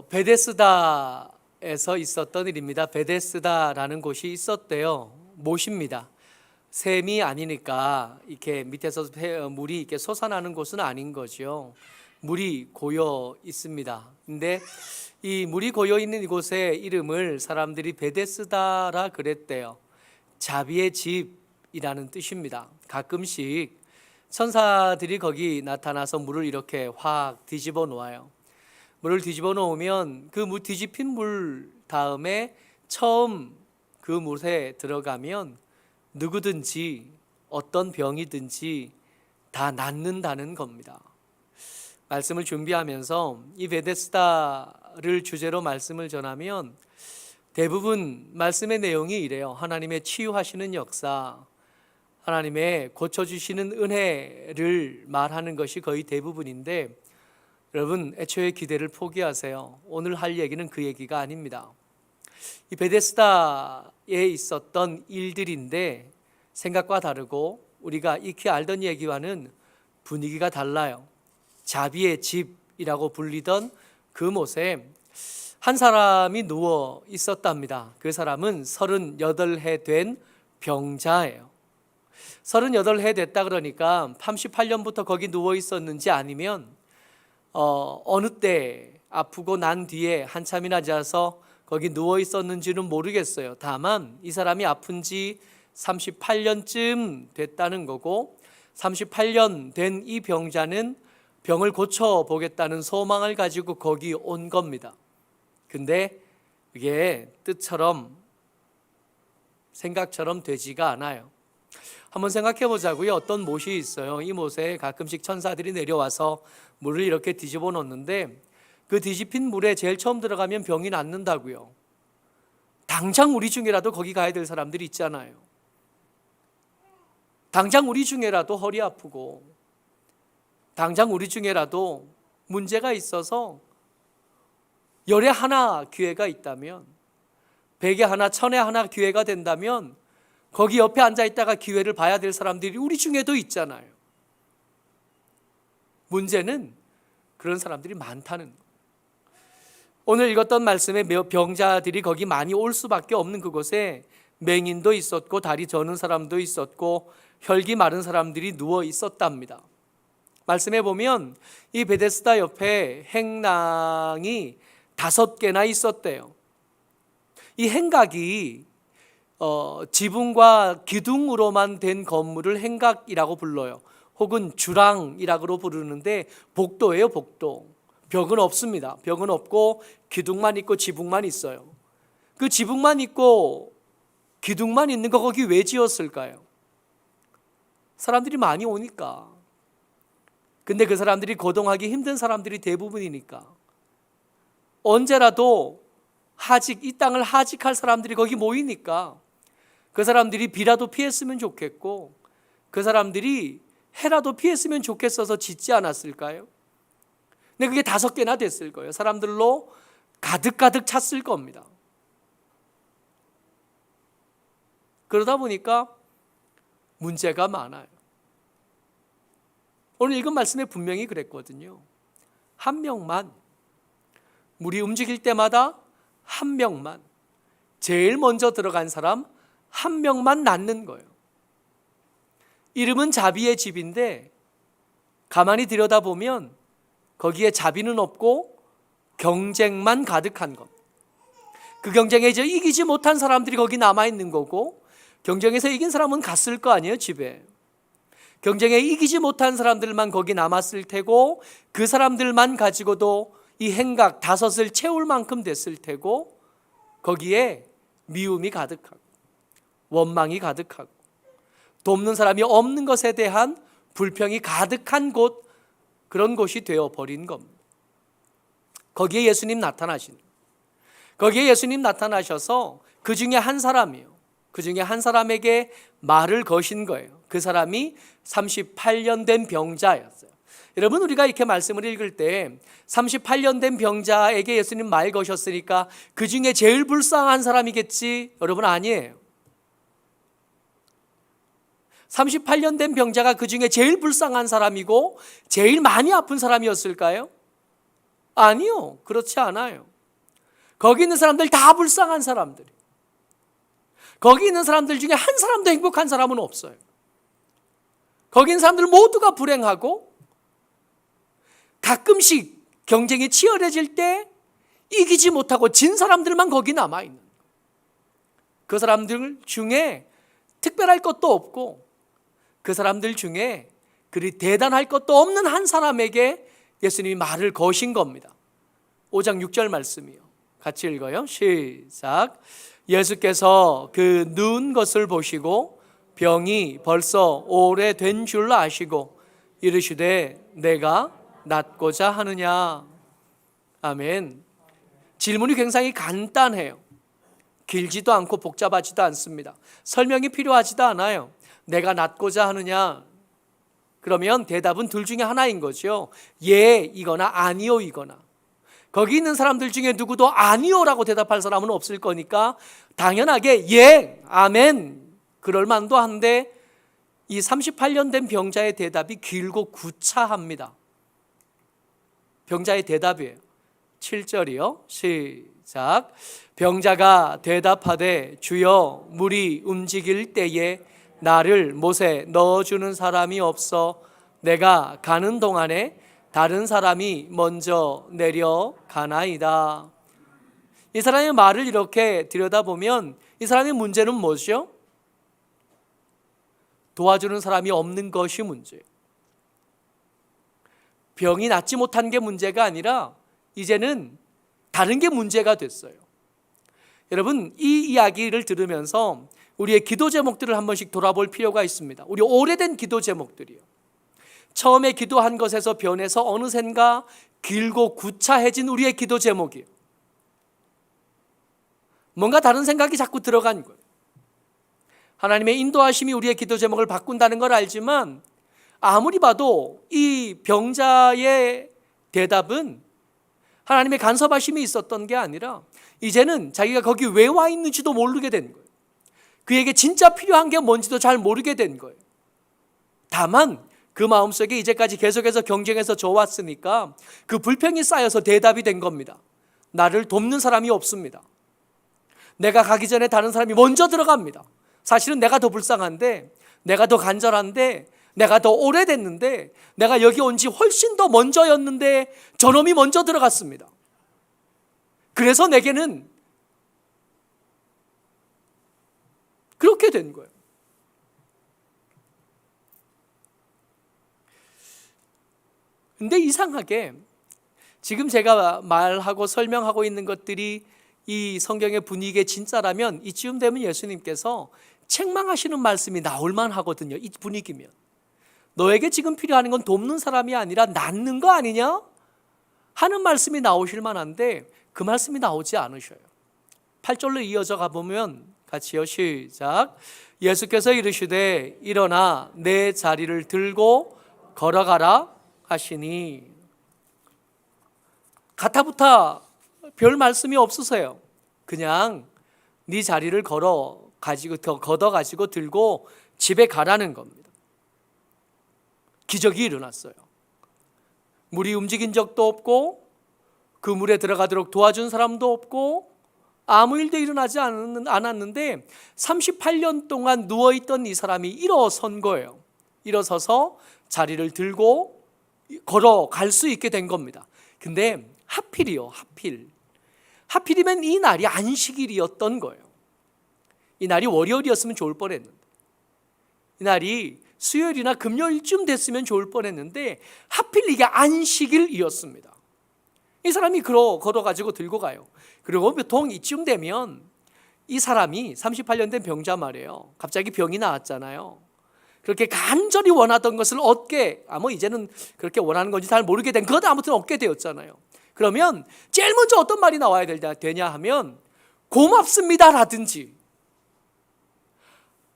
베데스다에서 있었던 일입니다. 베데스다라는 곳이 있었대요. 못입니다. 샘이 아니니까 이렇게 밑에서 물이 이렇게 솟아나는 곳은 아닌 거죠. 물이 고여 있습니다. 근데 이 물이 고여 있는 이곳의 이름을 사람들이 베데스다라 그랬대요. 자비의 집이라는 뜻입니다. 가끔씩 천사들이 거기 나타나서 물을 이렇게 확 뒤집어 놓아요. 물을 뒤집어 놓으면 그 뒤집힌 물 다음에 처음 그 물에 들어가면 누구든지 어떤 병이든지 다 낫는다는 겁니다. 말씀을 준비하면서 이 베데스다를 주제로 말씀을 전하면 대부분 말씀의 내용이 이래요. 하나님의 치유하시는 역사, 하나님의 고쳐주시는 은혜를 말하는 것이 거의 대부분인데, 여러분 애초에 기대를 포기하세요. 오늘 할 얘기는 그 얘기가 아닙니다. 이 베데스다에 있었던 일들인데 생각과 다르고 우리가 익히 알던 얘기와는 분위기가 달라요. 자비의 집이라고 불리던 그 못에 한 사람이 누워 있었답니다. 그 사람은 38해 된 병자예요. 38해 됐다 그러니까 38년부터 거기 누워 있었는지 아니면 어느 때 아프고 난 뒤에 한참이나 지나서 거기 누워 있었는지는 모르겠어요. 다만 이 사람이 아픈 지 38년쯤 됐다는 거고, 38년 된 이 병자는 병을 고쳐보겠다는 소망을 가지고 거기 온 겁니다. 근데 이게 뜻처럼 생각처럼 되지가 않아요. 한번 생각해 보자고요. 어떤 못이 있어요. 이 못에 가끔씩 천사들이 내려와서 물을 이렇게 뒤집어 놓는데 그 뒤집힌 물에 제일 처음 들어가면 병이 낫는다고요. 당장 우리 중에라도 거기 가야 될 사람들이 있잖아요. 당장 우리 중에라도 허리 아프고, 당장 우리 중에라도 문제가 있어서 열에 하나 기회가 있다면, 100에 하나, 1000에 하나 기회가 된다면 거기 옆에 앉아있다가 기회를 봐야 될 사람들이 우리 중에도 있잖아요. 문제는 그런 사람들이 많다는 거예요. 오늘 읽었던 말씀에 병자들이 거기 많이 올 수밖에 없는 그곳에 맹인도 있었고 다리 저는 사람도 있었고 혈기 마른 사람들이 누워 있었답니다. 말씀해 보면 이 베데스다 옆에 행랑이 5개나 있었대요. 이 행각이 지붕과 기둥으로만 된 건물을 행각이라고 불러요. 혹은 주랑이라고 부르는데 복도예요, 복도. 벽은 없습니다. 벽은 없고 기둥만 있고 지붕만 있어요. 그 지붕만 있고 기둥만 있는 거 거기 왜 지었을까요? 사람들이 많이 오니까. 근데 그 사람들이 거동하기 힘든 사람들이 대부분이니까. 언제라도 이 땅을 하직할 사람들이 거기 모이니까 그 사람들이 비라도 피했으면 좋겠고 그 사람들이 해라도 피했으면 좋겠어서 짓지 않았을까요? 근데 그게 5개나 됐을 거예요. 사람들로 가득가득 찼을 겁니다. 그러다 보니까 문제가 많아요. 오늘 읽은 말씀에 분명히 그랬거든요. 한 명만, 물이 움직일 때마다 한 명만, 제일 먼저 들어간 사람 한 명만 낫는 거예요. 이름은 자비의 집인데 가만히 들여다보면 거기에 자비는 없고 경쟁만 가득한 것. 그 경쟁에 이제 이기지 못한 사람들이 거기 남아있는 거고, 경쟁에서 이긴 사람은 갔을 거 아니에요, 집에. 경쟁에 이기지 못한 사람들만 거기 남았을 테고 그 사람들만 가지고도 이 행각 5을 채울 만큼 됐을 테고, 거기에 미움이 가득하고 원망이 가득하고 돕는 사람이 없는 것에 대한 불평이 가득한 곳, 그런 곳이 되어버린 겁니다. 거기에 예수님 나타나셔서 그 중에 한 사람이요, 그 중에 한 사람에게 말을 거신 거예요. 그 사람이 38년 된 병자였어요. 여러분, 우리가 이렇게 말씀을 읽을 때 38년 된 병자에게 예수님 말 거셨으니까 그 중에 제일 불쌍한 사람이겠지? 여러분, 아니에요. 38년 된 병자가 그 중에 제일 불쌍한 사람이고 제일 많이 아픈 사람이었을까요? 아니요, 그렇지 않아요. 거기 있는 사람들 다 불쌍한 사람들이. 거기 있는 사람들 중에 한 사람도 행복한 사람은 없어요. 거기 있는 사람들 모두가 불행하고 가끔씩 경쟁이 치열해질 때 이기지 못하고 진 사람들만 거기 남아있는, 그 사람들 중에 특별할 것도 없고 그 사람들 중에 그리 대단할 것도 없는 한 사람에게 예수님이 말을 거신 겁니다. 5장 6절 말씀이요. 같이 읽어요. 시작. 예수께서 그 누운 것을 보시고 병이 벌써 오래된 줄로 아시고 이르시되 내가 낫고자 하느냐. 아멘. 질문이 굉장히 간단해요. 길지도 않고 복잡하지도 않습니다. 설명이 필요하지도 않아요. 내가 낫고자 하느냐. 그러면 대답은 둘 중에 하나인 거죠. 예 이거나 아니요 이거나. 거기 있는 사람들 중에 누구도 아니요라고 대답할 사람은 없을 거니까 당연하게 예, 아멘 그럴 만도 한데, 이 38년 된 병자의 대답이 길고 구차합니다. 병자의 대답이에요. 7절이요. 시작. 병자가 대답하되 주여 물이 움직일 때에 나를 못에 넣어주는 사람이 없어 내가 가는 동안에 다른 사람이 먼저 내려가나이다. 이 사람의 말을 이렇게 들여다보면 이 사람의 문제는 뭐죠? 도와주는 사람이 없는 것이 문제예요. 병이 낫지 못한 게 문제가 아니라 이제는 다른 게 문제가 됐어요. 여러분, 이 이야기를 들으면서 우리의 기도 제목들을 한 번씩 돌아볼 필요가 있습니다. 우리 오래된 기도 제목들이요. 처음에 기도한 것에서 변해서 어느샌가 길고 구차해진 우리의 기도 제목이에요. 뭔가 다른 생각이 자꾸 들어간 거예요. 하나님의 인도하심이 우리의 기도 제목을 바꾼다는 걸 알지만 아무리 봐도 이 병자의 대답은 하나님의 간섭하심이 있었던 게 아니라 이제는 자기가 거기 왜 와 있는지도 모르게 된 거예요. 그에게 진짜 필요한 게 뭔지도 잘 모르게 된 거예요. 다만 그 마음속에 이제까지 계속해서 경쟁해서 져왔으니까 그 불평이 쌓여서 대답이 된 겁니다. 나를 돕는 사람이 없습니다. 내가 가기 전에 다른 사람이 먼저 들어갑니다. 사실은 내가 더 불쌍한데, 내가 더 간절한데, 내가 더 오래됐는데, 내가 여기 온 지 훨씬 더 먼저였는데 저놈이 먼저 들어갔습니다. 그래서 내게는 그렇게 된 거예요. 근데 이상하게 지금 제가 말하고 설명하고 있는 것들이 이 성경의 분위기의 진짜라면 이쯤 되면 예수님께서 책망하시는 말씀이 나올만 하거든요. 이 분위기면. 너에게 지금 필요한 건 돕는 사람이 아니라 낫는 거 아니냐? 하는 말씀이 나오실 만한데 그 말씀이 나오지 않으셔요. 8절로 이어져 가보면 같이요. 시작. 예수께서 이르시되 일어나 내 자리를 들고 걸어가라 하시니. 가타부타 별 말씀이 없으세요. 그냥 네 자리를 걷어가지고 들고 집에 가라는 겁니다. 기적이 일어났어요. 물이 움직인 적도 없고 그 물에 들어가도록 도와준 사람도 없고 아무 일도 일어나지 않았는데 38년 동안 누워있던 이 사람이 일어선 거예요. 일어서서 자리를 들고 걸어갈 수 있게 된 겁니다. 근데 하필이면 이 날이 안식일이었던 거예요. 이 날이 월요일이었으면 좋을 뻔했는데, 이 날이 수요일이나 금요일쯤 됐으면 좋을 뻔했는데 하필 이게 안식일이었습니다. 이 사람이 걸어가지고 들고 가요. 그리고 보통 이쯤 되면 이 사람이 38년 된 병자 말이에요. 갑자기 병이 나왔잖아요. 그렇게 간절히 원하던 것을 얻게, 이제는 그렇게 원하는 건지 잘 모르게 된, 그것도 아무튼 얻게 되었잖아요. 그러면 제일 먼저 어떤 말이 나와야 되냐 하면 고맙습니다 라든지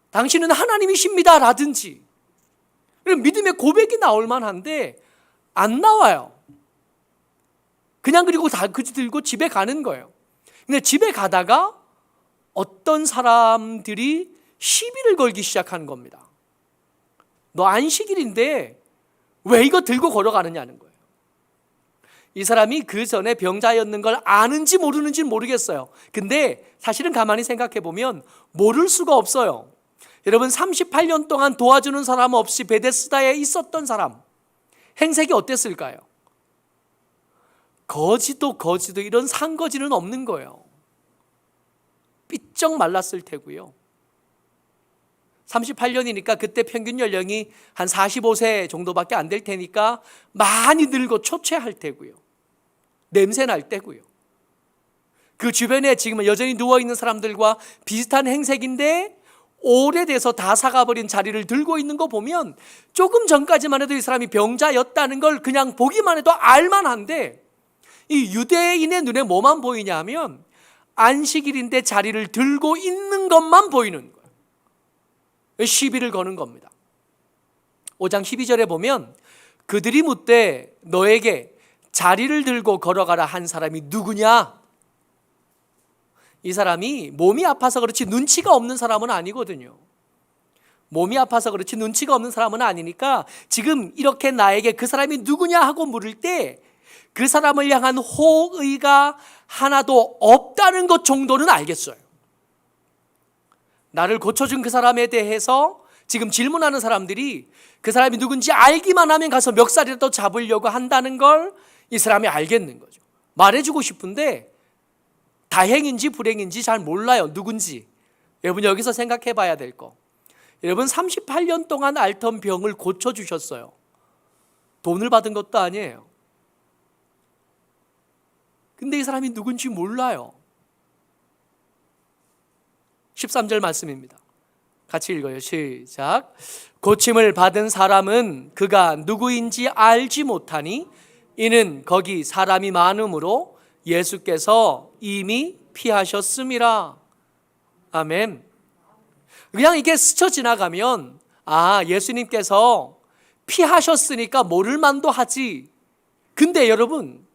당신은 하나님이십니다 라든지 믿음의 고백이 나올 만한데 안 나와요. 그냥 그리고 다 들고 집에 가는 거예요. 근데 집에 가다가 어떤 사람들이 시비를 걸기 시작하는 겁니다. 너 안식일인데 왜 이거 들고 걸어가느냐는 거예요. 이 사람이 그 전에 병자였는 걸 아는지 모르는지 모르겠어요. 근데 사실은 가만히 생각해 보면 모를 수가 없어요. 여러분, 38년 동안 도와주는 사람 없이 베데스다에 있었던 사람, 행색이 어땠을까요? 거지도 이런 상거지는 없는 거예요. 삐쩍 말랐을 테고요. 38년이니까 그때 평균 연령이 한 45세 정도밖에 안 될 테니까 많이 늙고 초췌할 테고요. 냄새 날 때고요. 그 주변에 지금 여전히 누워있는 사람들과 비슷한 행색인데 오래돼서 다 사가버린 자리를 들고 있는 거 보면 조금 전까지만 해도 이 사람이 병자였다는 걸 그냥 보기만 해도 알만한데, 이 유대인의 눈에 뭐만 보이냐 하면 안식일인데 자리를 들고 있는 것만 보이는 거예요. 시비를 거는 겁니다. 5장 12절에 보면 그들이 묻되 너에게 자리를 들고 걸어가라 한 사람이 누구냐? 이 사람이 몸이 아파서 그렇지 눈치가 없는 사람은 아니거든요. 몸이 아파서 그렇지 눈치가 없는 사람은 아니니까 지금 이렇게 나에게 그 사람이 누구냐 하고 물을 때 그 사람을 향한 호의가 하나도 없다는 것 정도는 알겠어요. 나를 고쳐준 그 사람에 대해서 지금 질문하는 사람들이 그 사람이 누군지 알기만 하면 가서 멱살이라도 잡으려고 한다는 걸 이 사람이 알겠는 거죠. 말해주고 싶은데 다행인지 불행인지 잘 몰라요. 누군지. 여러분, 여기서 생각해 봐야 될 거. 여러분, 38년 동안 앓던 병을 고쳐주셨어요. 돈을 받은 것도 아니에요. 근데 이 사람이 누군지 몰라요. 13절 말씀입니다. 같이 읽어요. 시작. 고침을 받은 사람은 그가 누구인지 알지 못하니 이는 거기 사람이 많음으로 예수께서 이미 피하셨음이라. 아멘. 그냥 이게 스쳐 지나가면 예수님께서 피하셨으니까 모를 만도 하지. 근데 여러분,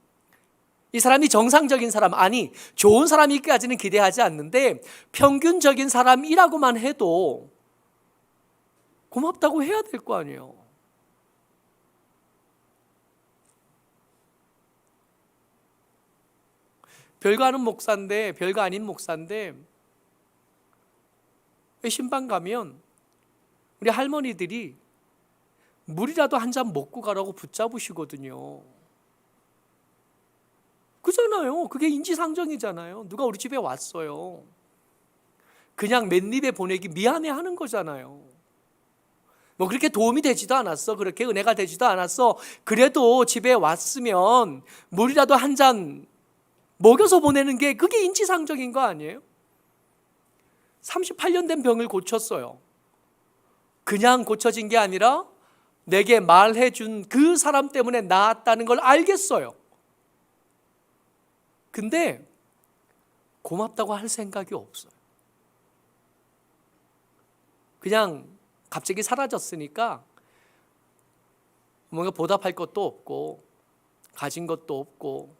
이 사람이 정상적인 사람, 아니 좋은 사람이기까지는 기대하지 않는데 평균적인 사람이라고만 해도 고맙다고 해야 될 거 아니에요. 별거 아닌 목사인데 신방 가면 우리 할머니들이 물이라도 한 잔 먹고 가라고 붙잡으시거든요. 그잖아요. 그게 인지상정이잖아요. 누가 우리 집에 왔어요. 그냥 맨입에 보내기 미안해 하는 거잖아요. 뭐 그렇게 도움이 되지도 않았어. 그렇게 은혜가 되지도 않았어. 그래도 집에 왔으면 물이라도 한 잔 먹여서 보내는 게 그게 인지상정인 거 아니에요? 38년 된 병을 고쳤어요. 그냥 고쳐진 게 아니라 내게 말해준 그 사람 때문에 나았다는 걸 알겠어요. 근데 고맙다고 할 생각이 없어요. 그냥 갑자기 사라졌으니까 뭔가 보답할 것도 없고 가진 것도 없고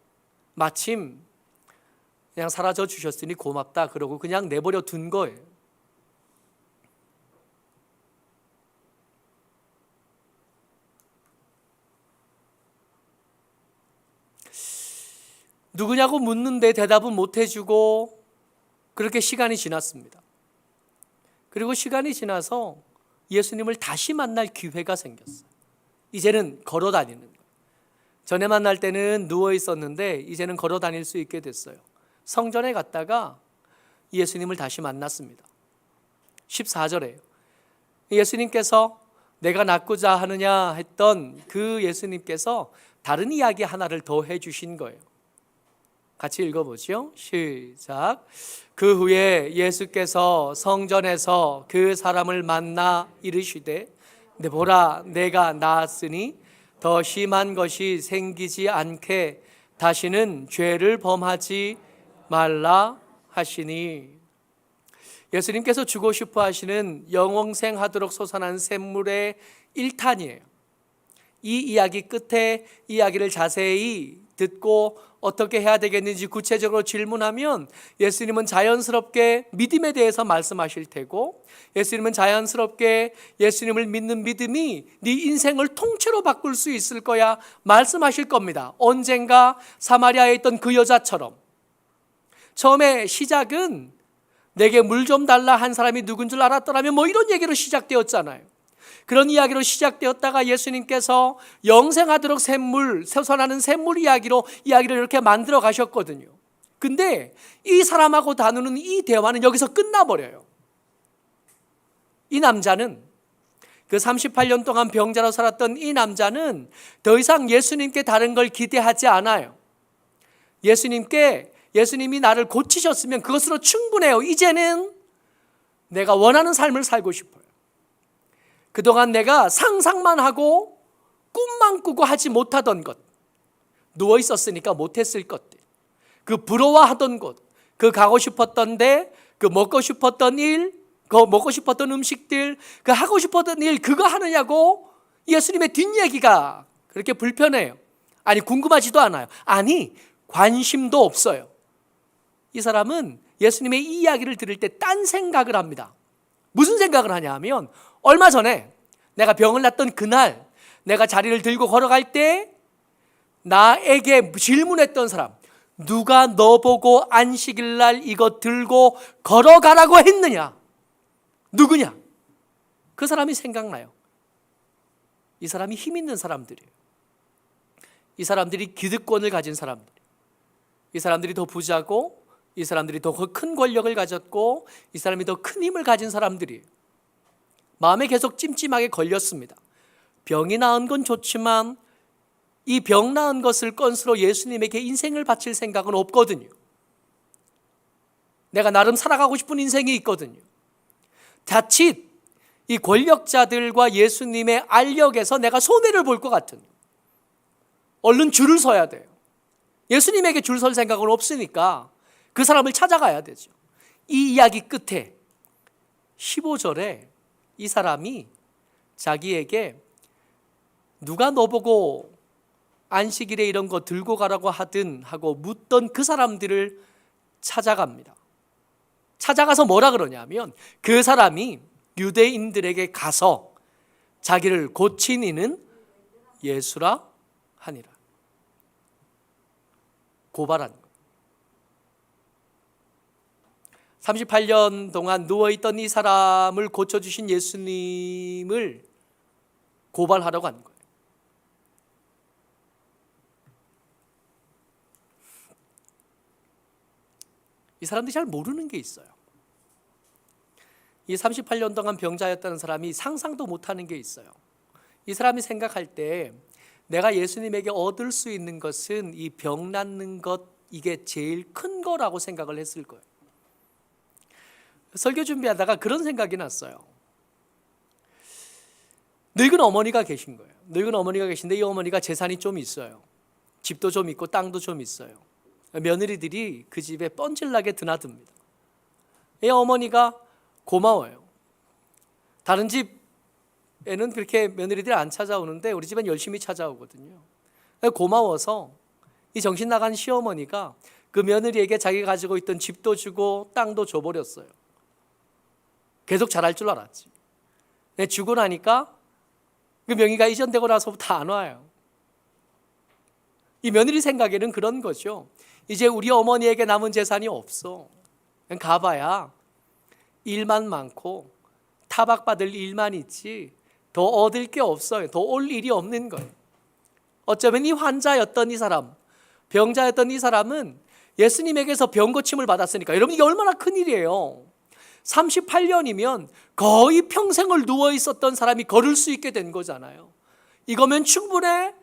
마침 그냥 사라져 주셨으니 고맙다 그러고 그냥 내버려 둔 거예요. 누구냐고 묻는데 대답은 못 해주고 그렇게 시간이 지났습니다. 그리고 시간이 지나서 예수님을 다시 만날 기회가 생겼어요. 이제는 걸어 다니는 거예요. 전에 만날 때는 누워 있었는데 이제는 걸어 다닐 수 있게 됐어요. 성전에 갔다가 예수님을 다시 만났습니다. 14절에요. 예수님께서 내가 낫고자 하느냐 했던 그 예수님께서 다른 이야기 하나를 더 해주신 거예요. 같이 읽어보죠. 시작. 그 후에 예수께서 성전에서 그 사람을 만나 이르시되 보라 내가 나았으니 더 심한 것이 생기지 않게 다시는 죄를 범하지 말라 하시니. 예수님께서 주고 싶어 하시는 영원생하도록 솟아난 샘물의 1탄이에요. 이 이야기 끝에 이야기를 자세히 듣고 어떻게 해야 되겠는지 구체적으로 질문하면 예수님은 자연스럽게 믿음에 대해서 말씀하실 테고, 예수님은 자연스럽게 예수님을 믿는 믿음이 네 인생을 통째로 바꿀 수 있을 거야 말씀하실 겁니다. 언젠가 사마리아에 있던 그 여자처럼 처음에 시작은 내게 물 좀 달라 한 사람이 누군 줄 알았더라면 뭐 이런 얘기로 시작되었잖아요. 그런 이야기로 시작되었다가 예수님께서 영생하도록 솟아나는 샘물 이야기를 이렇게 만들어 가셨거든요. 근데 이 사람하고 나누는 이 대화는 여기서 끝나버려요. 이 남자는, 그 38년 동안 병자로 살았던 이 남자는 더 이상 예수님께 다른 걸 기대하지 않아요. 예수님이 나를 고치셨으면 그것으로 충분해요. 이제는 내가 원하는 삶을 살고 싶어요. 그동안 내가 상상만 하고 꿈만 꾸고 하지 못하던 것, 누워 있었으니까 못했을 것들, 그 부러워하던 곳, 그 가고 싶었던 데, 그 먹고 싶었던 일, 그 먹고 싶었던 음식들, 그 하고 싶었던 일, 그거 하느냐고 예수님의 뒷얘기가 그렇게 불편해요. 아니, 궁금하지도 않아요. 아니, 관심도 없어요. 이 사람은 예수님의 이 이야기를 들을 때 딴 생각을 합니다. 무슨 생각을 하냐 하면, 얼마 전에 내가 병을 났던 그날 내가 자리를 들고 걸어갈 때 나에게 질문했던 사람, 누가 너 보고 안식일 날 이거 들고 걸어가라고 했느냐? 누구냐? 그 사람이 생각나요. 이 사람이 힘 있는 사람들이에요. 이 사람들이 기득권을 가진 사람들, 이 사람들이 더 부자고, 이 사람들이 더 큰 권력을 가졌고, 이 사람이 더 큰 힘을 가진 사람들이에요. 마음에 계속 찜찜하게 걸렸습니다. 병이 나은 건 좋지만 이 병 나은 것을 건수로 예수님에게 인생을 바칠 생각은 없거든요. 내가 나름 살아가고 싶은 인생이 있거든요. 자칫 이 권력자들과 예수님의 알력에서 내가 손해를 볼 것 같은, 얼른 줄을 서야 돼요. 예수님에게 줄 설 생각은 없으니까 그 사람을 찾아가야 되죠. 이 이야기 끝에 15절에 이 사람이 자기에게 누가 너 보고 안식일에 이런 거 들고 가라고 하든 하고 묻던 그 사람들을 찾아갑니다. 찾아가서 뭐라 그러냐면, 그 사람이 유대인들에게 가서 자기를 고친 이는 예수라 하니라. 고발한 거예요. 38년 동안 누워있던 이 사람을 고쳐주신 예수님을 고발하러 간 거예요. 이 사람들이 잘 모르는 게 있어요. 이 38년 동안 병자였다는 사람이 상상도 못하는 게 있어요. 이 사람이 생각할 때 내가 예수님에게 얻을 수 있는 것은 이 병 낫는 것, 이게 제일 큰 거라고 생각을 했을 거예요. 설교 준비하다가 그런 생각이 났어요. 늙은 어머니가 계신 거예요. 늙은 어머니가 계신데 이 어머니가 재산이 좀 있어요. 집도 좀 있고 땅도 좀 있어요. 며느리들이 그 집에 뻔질나게 드나듭니다. 이 어머니가 고마워요. 다른 집에는 그렇게 며느리들이 안 찾아오는데 우리 집엔 열심히 찾아오거든요. 고마워서 이 정신 나간 시어머니가 그 며느리에게 자기가 가지고 있던 집도 주고 땅도 줘버렸어요. 계속 잘할 줄 알았지. 주고 나니까 그 명의가 이전되고 나서부터 안 와요. 이 며느리 생각에는 그런 거죠. 이제 우리 어머니에게 남은 재산이 없어. 그냥 가봐야 일만 많고 타박받을 일만 있지 더 얻을 게 없어요. 더 올 일이 없는 거예요. 어쩌면 이 환자였던 이 사람, 병자였던 이 사람은 예수님에게서 병 고침을 받았으니까, 여러분 이게 얼마나 큰 일이에요. 38년이면 거의 평생을 누워 있었던 사람이 걸을 수 있게 된 거잖아요. 이거면 충분해.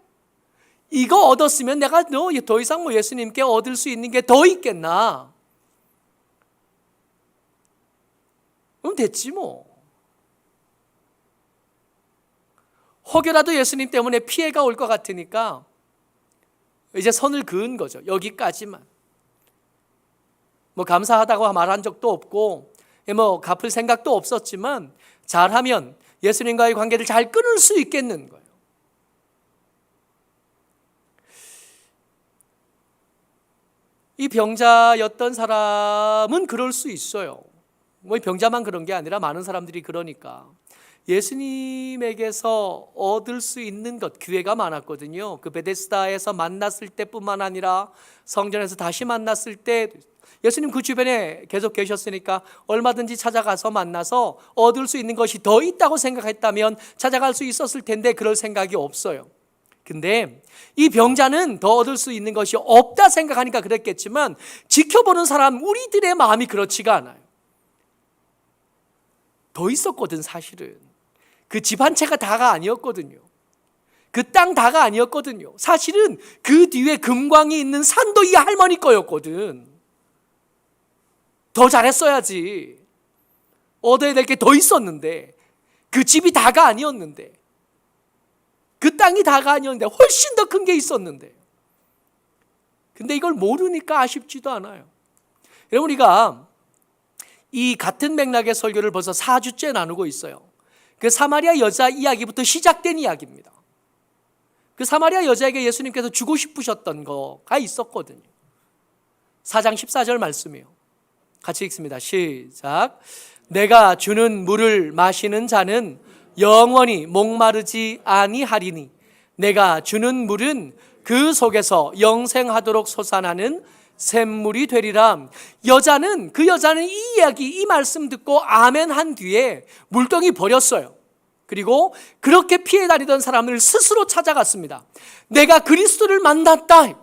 이거 얻었으면 내가 더 이상 뭐 예수님께 얻을 수 있는 게 더 있겠나? 그럼 됐지 뭐. 혹여라도 예수님 때문에 피해가 올 것 같으니까 이제 선을 그은 거죠. 여기까지만. 뭐 감사하다고 말한 적도 없고 뭐 갚을 생각도 없었지만 잘하면 예수님과의 관계를 잘 끊을 수 있겠는 거예요. 이 병자였던 사람은 그럴 수 있어요. 뭐 병자만 그런 게 아니라 많은 사람들이 그러니까. 예수님에게서 얻을 수 있는 것, 기회가 많았거든요. 그 베데스다에서 만났을 때뿐만 아니라 성전에서 다시 만났을 때 예수님 그 주변에 계속 계셨으니까 얼마든지 찾아가서 만나서 얻을 수 있는 것이 더 있다고 생각했다면 찾아갈 수 있었을 텐데 그럴 생각이 없어요. 근데 이 병자는 더 얻을 수 있는 것이 없다 생각하니까 그랬겠지만 지켜보는 사람 우리들의 마음이 그렇지가 않아요. 더 있었거든. 사실은 그 집 한 채가 다가 아니었거든요. 그 땅 다가 아니었거든요. 사실은 그 뒤에 금광이 있는 산도 이 할머니 거였거든. 더 잘했어야지. 얻어야 될 게 더 있었는데, 그 집이 다가 아니었는데, 그 땅이 다가 아니었는데 훨씬 더 큰 게 있었는데, 근데 이걸 모르니까 아쉽지도 않아요. 여러분, 우리가 이 같은 맥락의 설교를 벌써 4주째 나누고 있어요. 그 사마리아 여자 이야기부터 시작된 이야기입니다. 그 사마리아 여자에게 예수님께서 주고 싶으셨던 거가 있었거든요. 4장 14절 말씀이에요. 같이 읽습니다. 시작. 내가 주는 물을 마시는 자는 영원히 목마르지 아니하리니 내가 주는 물은 그 속에서 영생하도록 솟아나는 샘물이 되리라. 그 여자는 이 이야기, 이 말씀 듣고 아멘 한 뒤에 물동이 버렸어요. 그리고 그렇게 피해 다니던 사람을 스스로 찾아갔습니다. 내가 그리스도를 만났다.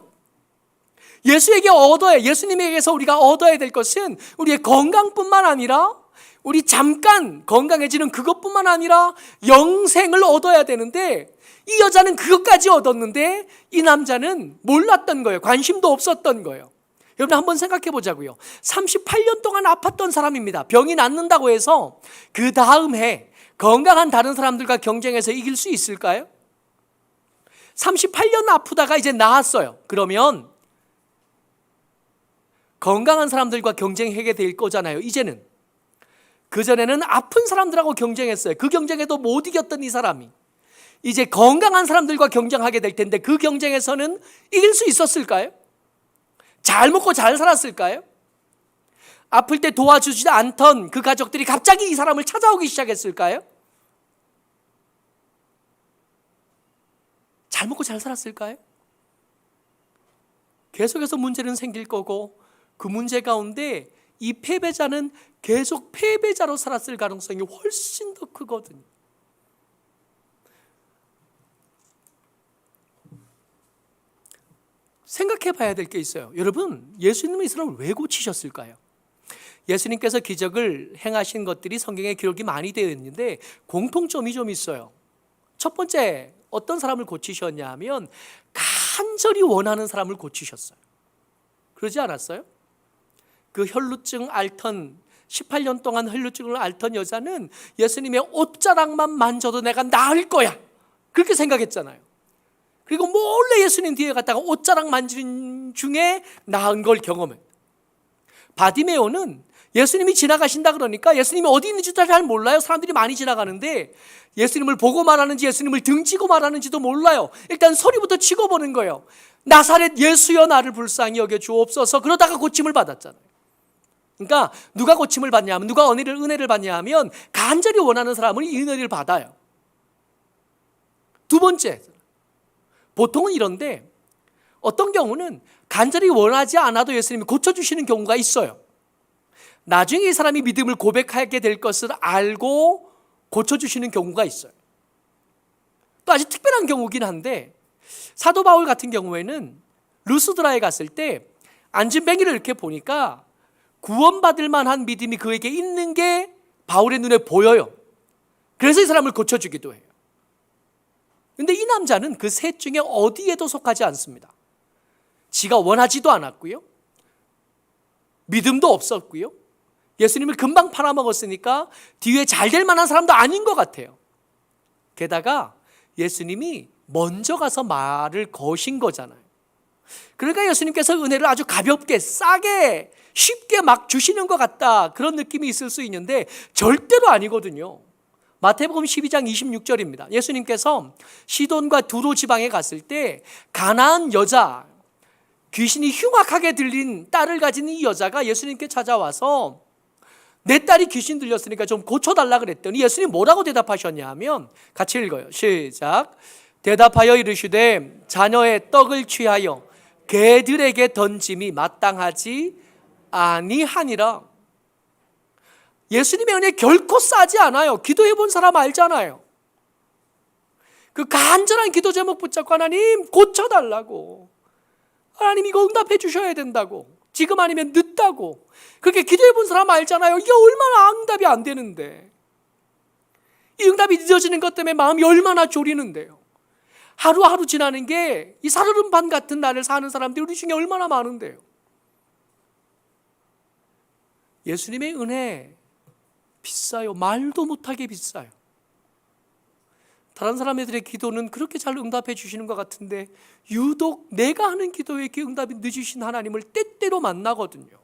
예수님에게서 우리가 얻어야 될 것은 우리의 건강뿐만 아니라 우리 잠깐 건강해지는 그것뿐만 아니라 영생을 얻어야 되는데 이 여자는 그것까지 얻었는데 이 남자는 몰랐던 거예요. 관심도 없었던 거예요. 여러분 한번 생각해 보자고요. 38년 동안 아팠던 사람입니다. 병이 낫는다고 해서 그 다음 해 건강한 다른 사람들과 경쟁해서 이길 수 있을까요? 38년 아프다가 이제 나았어요. 그러면 건강한 사람들과 경쟁하게 될 거잖아요. 이제는. 그전에는 아픈 사람들하고 경쟁했어요. 그 경쟁에도 못 이겼던 이 사람이 이제 건강한 사람들과 경쟁하게 될 텐데 그 경쟁에서는 이길 수 있었을까요? 잘 먹고 잘 살았을까요? 아플 때 도와주지 않던 그 가족들이 갑자기 이 사람을 찾아오기 시작했을까요? 잘 먹고 잘 살았을까요? 계속해서 문제는 생길 거고 그 문제 가운데 이 패배자는 계속 패배자로 살았을 가능성이 훨씬 더 크거든요. 생각해 봐야 될 게 있어요. 여러분, 예수님은 이 사람을 왜 고치셨을까요? 예수님께서 기적을 행하신 것들이 성경에 기록이 많이 되어 있는데 공통점이 좀 있어요. 첫 번째, 어떤 사람을 고치셨냐 하면 간절히 원하는 사람을 고치셨어요. 그러지 않았어요? 그 혈루증 앓던 18년 동안 혈루증을 앓던 여자는 예수님의 옷자락만 만져도 내가 나을 거야 그렇게 생각했잖아요. 그리고 몰래 예수님 뒤에 갔다가 옷자락 만지는 중에 나은 걸 경험해요. 바디메오는 예수님이 지나가신다 그러니까 예수님이 어디 있는지도 잘 몰라요. 사람들이 많이 지나가는데 예수님을 보고 말하는지 예수님을 등지고 말하는지도 몰라요. 일단 소리부터 치고 보는 거예요. 나사렛 예수여 나를 불쌍히 여겨 주옵소서. 그러다가 고침을 받았잖아요. 그러니까 누가 고침을 받냐 하면 누가 은혜를 받냐 하면 간절히 원하는 사람은 이 은혜를 받아요. 두 번째, 보통은 이런데 어떤 경우는 간절히 원하지 않아도 예수님이 고쳐주시는 경우가 있어요. 나중에 이 사람이 믿음을 고백하게 될 것을 알고 고쳐주시는 경우가 있어요. 또 아주 특별한 경우긴 한데 사도 바울 같은 경우에는 루스드라에 갔을 때 안진뱅이를 이렇게 보니까 구원받을 만한 믿음이 그에게 있는 게 바울의 눈에 보여요. 그래서 이 사람을 고쳐주기도 해요. 그런데 이 남자는 그 셋 중에 어디에도 속하지 않습니다. 지가 원하지도 않았고요. 믿음도 없었고요. 예수님을 금방 팔아먹었으니까 뒤에 잘 될 만한 사람도 아닌 것 같아요. 게다가 예수님이 먼저 가서 말을 거신 거잖아요. 그러니까 예수님께서 은혜를 아주 가볍게 싸게 쉽게 막 주시는 것 같다 그런 느낌이 있을 수 있는데 절대로 아니거든요. 마태복음 12장 26절입니다. 예수님께서 시돈과 두로 지방에 갔을 때 가나안 여자 귀신이 흉악하게 들린 딸을 가진 이 여자가 예수님께 찾아와서 내 딸이 귀신 들렸으니까 좀 고쳐달라 그랬더니 예수님 뭐라고 대답하셨냐 하면, 같이 읽어요. 시작. 대답하여 이르시되 자녀의 떡을 취하여 개들에게 던짐이 마땅하지 아니하니라. 예수님의 은혜 결코 싸지 않아요. 기도해 본 사람 알잖아요. 그 간절한 기도 제목 붙잡고 하나님 고쳐달라고, 하나님 이거 응답해 주셔야 된다고, 지금 아니면 늦다고 그렇게 기도해 본 사람 알잖아요. 이게 얼마나 응답이 안 되는데, 이 응답이 늦어지는 것 때문에 마음이 얼마나 졸이는데요. 하루하루 지나는 게 이 살얼음판 같은 날을 사는 사람들이 우리 중에 얼마나 많은데요. 예수님의 은혜 비싸요. 말도 못하게 비싸요. 다른 사람들의 기도는 그렇게 잘 응답해 주시는 것 같은데 유독 내가 하는 기도에 이렇게 응답이 늦으신 하나님을 때때로 만나거든요.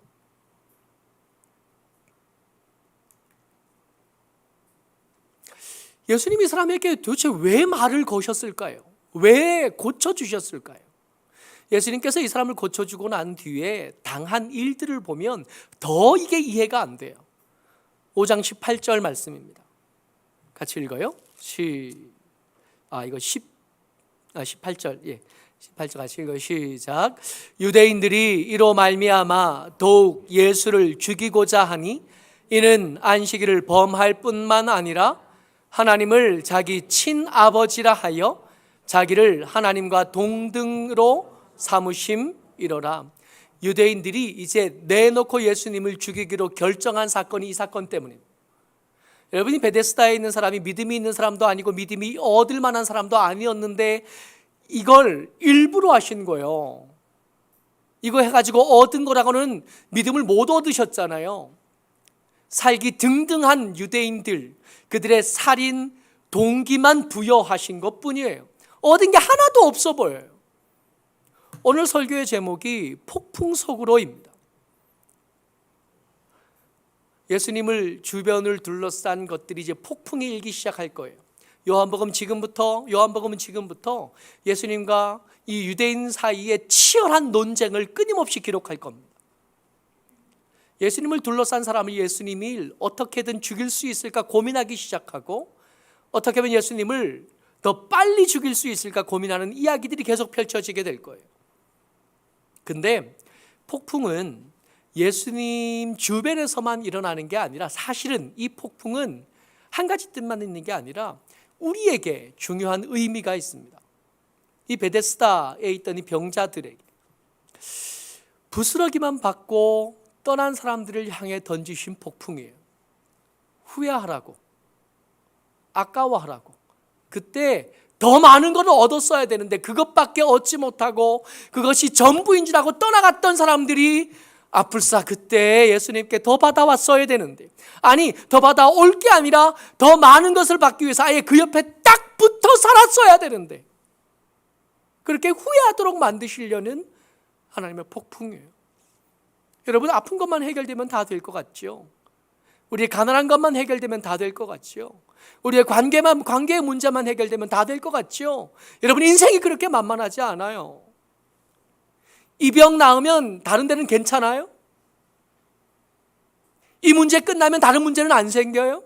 예수님이 이 사람에게 도대체 왜 말을 거셨을까요? 왜 고쳐주셨을까요? 예수님께서 이 사람을 고쳐주고 난 뒤에 당한 일들을 보면 더 이게 이해가 안 돼요. 5장 18절 말씀입니다. 같이 읽어요. 18절. 예. 18절 같이 읽어요. 시작. 유대인들이 이로 말미암아 더욱 예수를 죽이고자 하니 이는 안식일을 범할 뿐만 아니라 하나님을 자기 친아버지라 하여 자기를 하나님과 동등으로 삼으심이로라. 유대인들이 이제 내놓고 예수님을 죽이기로 결정한 사건이 이 사건 때문입니다. 여러분이 베데스다에 있는 사람이 믿음이 있는 사람도 아니고 믿음이 얻을 만한 사람도 아니었는데 이걸 일부러 하신 거예요. 이거 해가지고 얻은 거라고는 믿음을 못 얻으셨잖아요. 살기 등등한 유대인들, 그들의 살인 동기만 부여하신 것 뿐이에요. 얻은 게 하나도 없어 보여요. 오늘 설교의 제목이 폭풍 속으로입니다. 예수님을 주변을 둘러싼 것들이 이제 폭풍이 일기 시작할 거예요. 요한복음은 지금부터 예수님과 이 유대인 사이에 치열한 논쟁을 끊임없이 기록할 겁니다. 예수님을 둘러싼 사람을 예수님이 어떻게든 죽일 수 있을까 고민하기 시작하고, 어떻게 하면 예수님을 더 빨리 죽일 수 있을까 고민하는 이야기들이 계속 펼쳐지게 될 거예요. 근데 폭풍은 예수님 주변에서만 일어나는 게 아니라, 사실은 이 폭풍은 한 가지 뜻만 있는 게 아니라 우리에게 중요한 의미가 있습니다. 이 베데스다에 있던 이 병자들에게 부스러기만 받고 떠난 사람들을 향해 던지신 폭풍이에요. 후회하라고, 아까워하라고. 그때 더 많은 걸 얻었어야 되는데 그것밖에 얻지 못하고 그것이 전부인 줄 알고 떠나갔던 사람들이 아플싸 그때 예수님께 더 받아왔어야 되는데, 아니 더 받아올 게 아니라 더 많은 것을 받기 위해서 아예 그 옆에 딱 붙어 살았어야 되는데 그렇게 후회하도록 만드시려는 하나님의 폭풍이에요. 여러분, 아픈 것만 해결되면 다 될 것 같죠? 우리의 가난한 것만 해결되면 다 될 것 같죠? 우리의 관계의 문제만 해결되면 다 될 것 같죠? 여러분, 인생이 그렇게 만만하지 않아요. 이 병 나으면 다른 데는 괜찮아요? 이 문제 끝나면 다른 문제는 안 생겨요?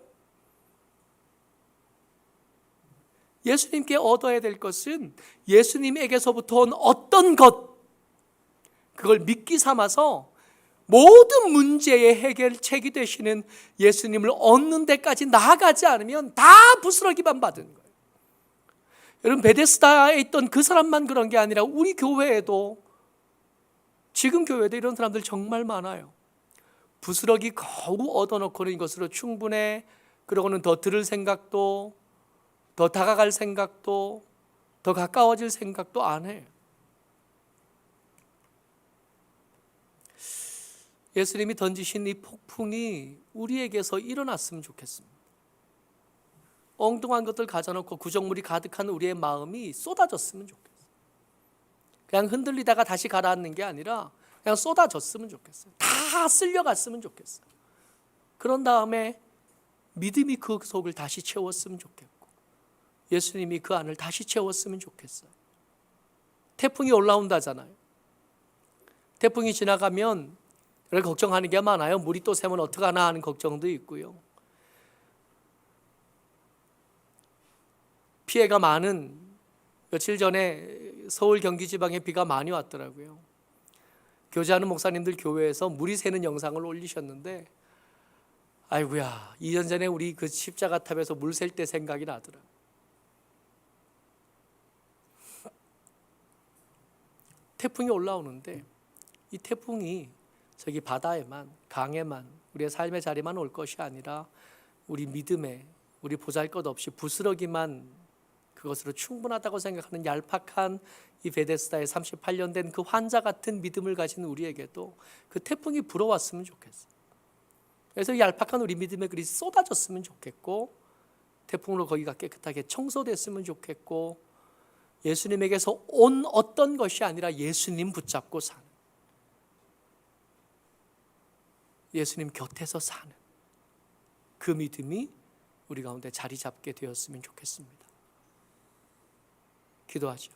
예수님께 얻어야 될 것은 예수님에게서부터 온 어떤 것, 그걸 미끼 삼아서 모든 문제의 해결책이 되시는 예수님을 얻는 데까지 나아가지 않으면 다 부스러기만 받은 거예요. 여러분, 베데스다에 있던 그 사람만 그런 게 아니라 우리 교회에도, 지금 교회도 이런 사람들 정말 많아요. 부스러기 겨우 얻어놓고는 이것으로 충분해. 그러고는 더 들을 생각도, 더 다가갈 생각도, 더 가까워질 생각도 안 해요. 예수님이 던지신 이 폭풍이 우리에게서 일어났으면 좋겠습니다. 엉뚱한 것들 가져놓고 구정물이 가득한 우리의 마음이 쏟아졌으면 좋겠어요. 그냥 흔들리다가 다시 가라앉는 게 아니라 그냥 쏟아졌으면 좋겠어요. 다 쓸려갔으면 좋겠어요. 그런 다음에 믿음이 그 속을 다시 채웠으면 좋겠고, 예수님이 그 안을 다시 채웠으면 좋겠어요. 태풍이 올라온다잖아요. 태풍이 지나가면 걱정하는 게 많아요. 물이 또 새면 어떡하나 하는 걱정도 있고요. 피해가 많은 며칠 전에 서울 경기 지방에 비가 많이 왔더라고요. 교제하는 목사님들 교회에서 물이 새는 영상을 올리셨는데 아이고야, 2년 전에 우리 그 십자가 탑에서 물 셀 때 생각이 나더라. 태풍이 올라오는데 이 태풍이 저기 바다에만, 강에만, 우리의 삶의 자리만 올 것이 아니라 우리 믿음에, 우리 보잘것없이 부스러기만 그것으로 충분하다고 생각하는 얄팍한 이 베데스다에 38년 된 그 환자 같은 믿음을 가진 우리에게도 그 태풍이 불어왔으면 좋겠어요. 그래서 얄팍한 우리 믿음의 글이 쏟아졌으면 좋겠고, 태풍으로 거기가 깨끗하게 청소됐으면 좋겠고, 예수님에게서 온 어떤 것이 아니라 예수님 붙잡고 사는, 예수님 곁에서 사는 그 믿음이 우리 가운데 자리 잡게 되었으면 좋겠습니다. 기도하죠.